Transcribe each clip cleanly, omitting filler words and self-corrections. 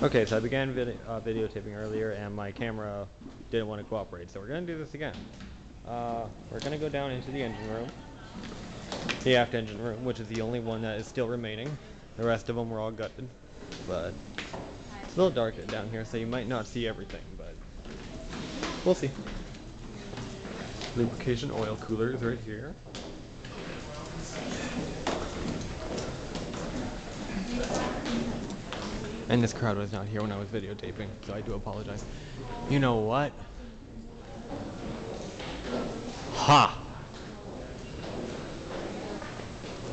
Okay, so I began videotaping earlier, and my camera didn't want to cooperate, so we're going to do this again. We're going to go down into the engine room, the aft engine room, which is the only one that is still remaining. The rest of them were all gutted, but it's a little dark down here, so you might not see everything, but we'll see. Lubrication oil cooler is right here. And this crowd was not here when I was videotaping, so I do apologize. You know what? Ha!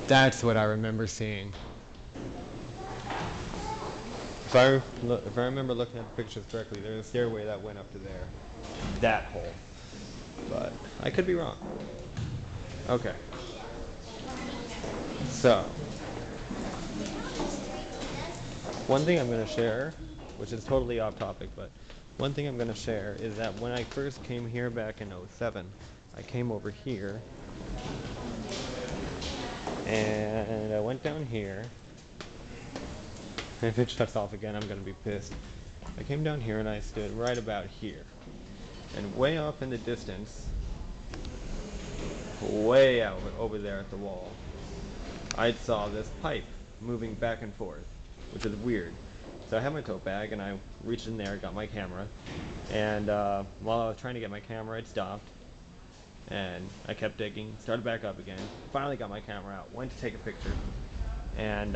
That's what I remember seeing. If I remember looking at the pictures correctly, there's a stairway that went up to there. That hole. But I could be wrong. Okay. So, one thing I'm going to share, which is totally off topic, but one thing I'm going to share is that when I first came here back in '07, I came over here and I went down here. And if it shuts off again, I'm going to be pissed. I came down here and I stood right about here. And way off in the distance, way out over there at the wall, I saw this pipe moving back and forth, which is weird. So I had my tote bag and I reached in there, got my camera, and while I was trying to get my camera, it stopped. And I kept digging, started back up again. Finally got my camera out, went to take a picture, and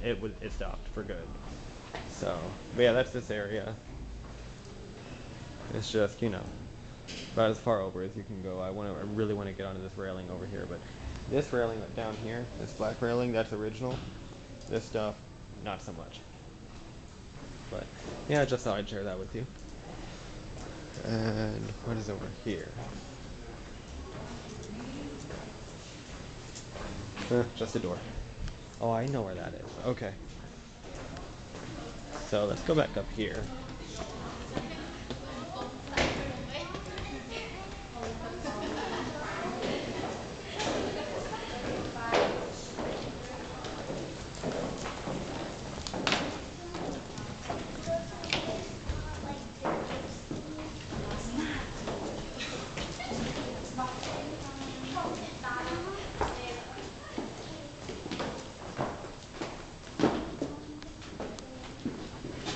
it stopped for good. So, but yeah, that's this area. It's just, about as far over as you can go. I really want to get onto this railing over here, but this railing down here, this black railing, that's original. This stuff, not so much. But yeah, I just thought I'd share that with you. And what is over here? Just a door. Oh, I know where that is. Okay. So let's go back up here.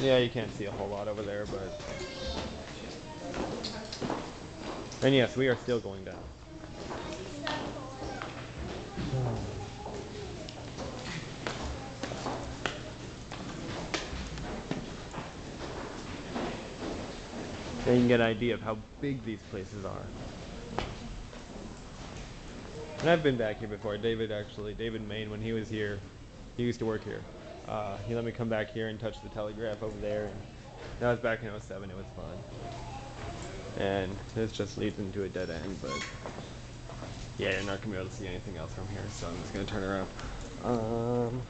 Yeah, you can't see a whole lot over there, but... And yes, we are still going down. Then you can get an idea of how big these places are. And I've been back here before. David Main, when he was here, he used to work here. He let me come back here and touch the telegraph over there. And that was back in '07. It was fun. And this just leads into a dead end, but yeah, you're not gonna be able to see anything else from here. So I'm just gonna turn around.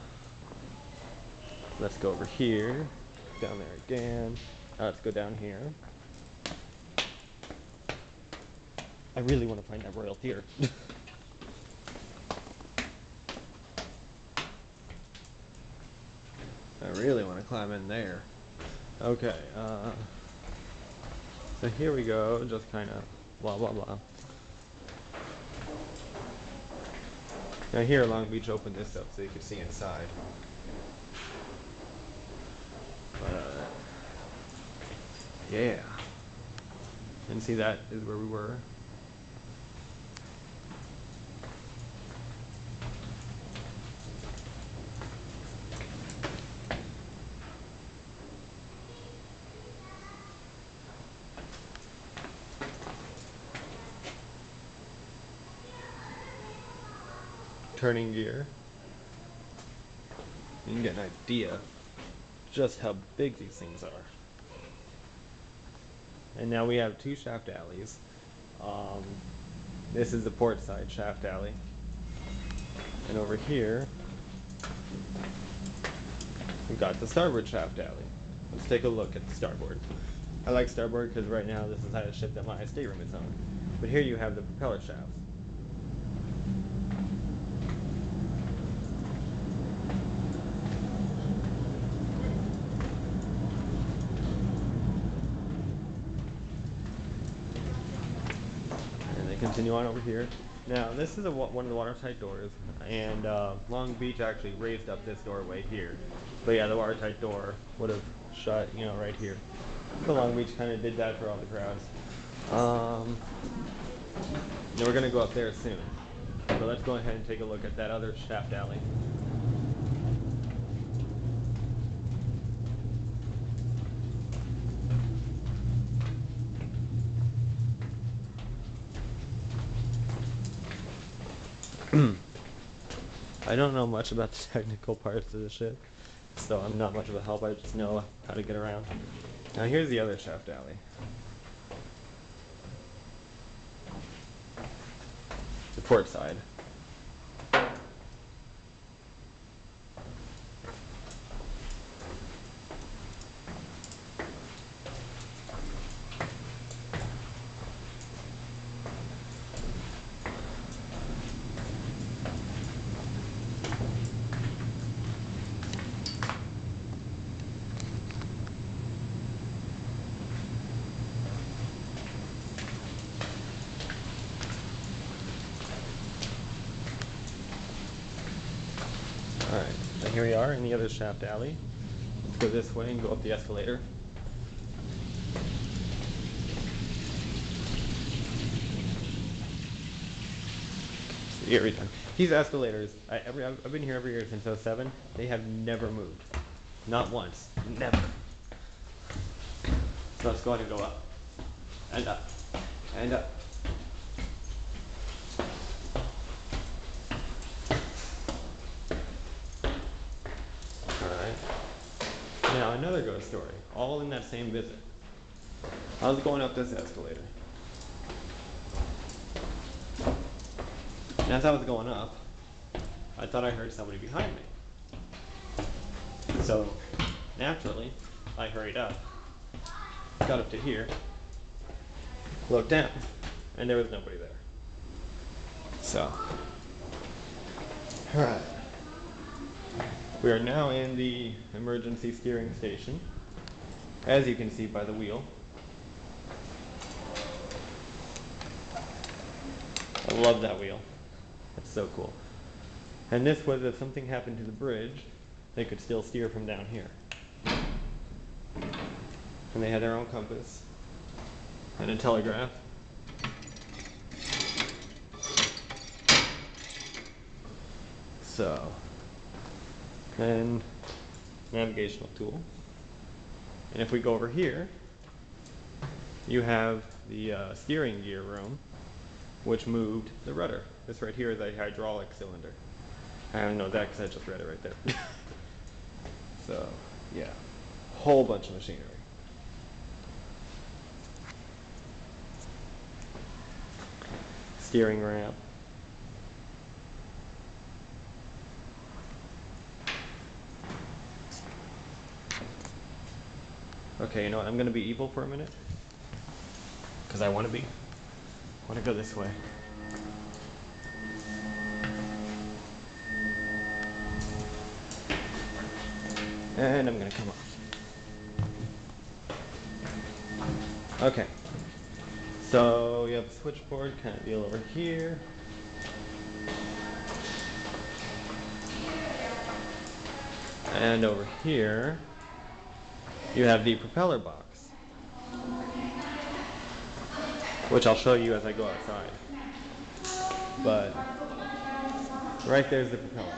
Let's go over here, down there again. Let's go down here. I really want to find that Royal Theater. I really want to climb in there. Okay, so here we go, just kind of blah blah blah. Now here, Long Beach opened this up so you can see inside. Yeah. And see, that is where we were. Turning gear. You can get an idea just how big these things are. And now we have two shaft alleys. This is the port side shaft alley. And over here, we've got the starboard shaft alley. Let's take a look at the starboard. I like starboard because right now this is how the ship that my stateroom is on. But here you have the propeller shafts. continue on over here. Now, this is one of the watertight doors, and Long Beach actually raised up this doorway here. But yeah, the watertight door would have shut, you know, right here. So Long Beach kind of did that for all the crowds. Now we're gonna go up there soon. So let's go ahead and take a look at that other shaft alley. I don't know much about the technical parts of the ship, so I'm not much of a help. I just know how to get around. Now here's the other shaft alley. The port side. Alright, and here we are in the other shaft alley. Let's go this way and go up the escalator. Here we go. These escalators, I've been here every year since '07. They have never moved. Not once. Never. So let's go ahead and go up. And up. And up. Alright. Now another ghost story, all in that same visit. I was going up this escalator. And as I was going up, I thought I heard somebody behind me. So, naturally, I hurried up, got up to here, looked down, and there was nobody there. So, alright. We are now in the emergency steering station, as you can see by the wheel. I love that wheel. It's so cool. And this was if something happened to the bridge, they could still steer from down here. And they had their own compass and a telegraph. So, and navigational tool. And if we go over here, you have the steering gear room, which moved the rudder. This right here is a hydraulic cylinder. I don't know that because I just read it right there. So, yeah, whole bunch of machinery. Steering ramp. Okay, you know what? I'm going to be evil for a minute. Because I want to be. I want to go this way. And I'm going to come off. Okay. So you have a switchboard kind of deal over here. And over here, you have the propeller box, which I'll show you as I go outside. But right there's the propeller.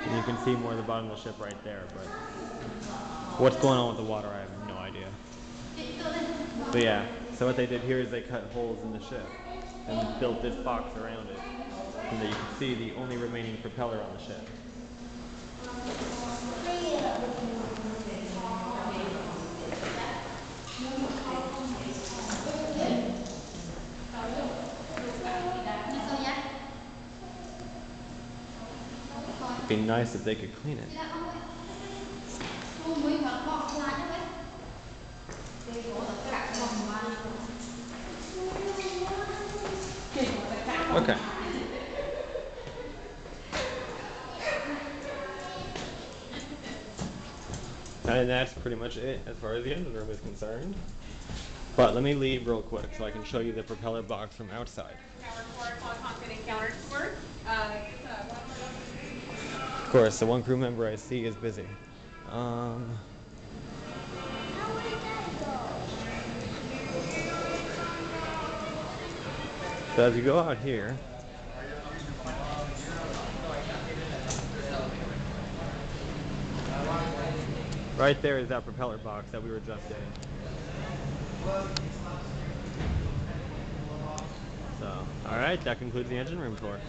And you can see more of the bottom of the ship right there, but what's going on with the water, I have no idea. But yeah, so what they did here is they cut holes in the ship and built this box around it, so that you can see the only remaining propeller on the ship. It'd be nice if they could clean it. Okay. And that's pretty much it as far as the engine room is concerned. But let me leave real quick so I can show you the propeller box from outside. Of course, the one crew member I see is busy. So as you go out here, right there is that propeller box that we were just in. So, alright, that concludes the engine room tour.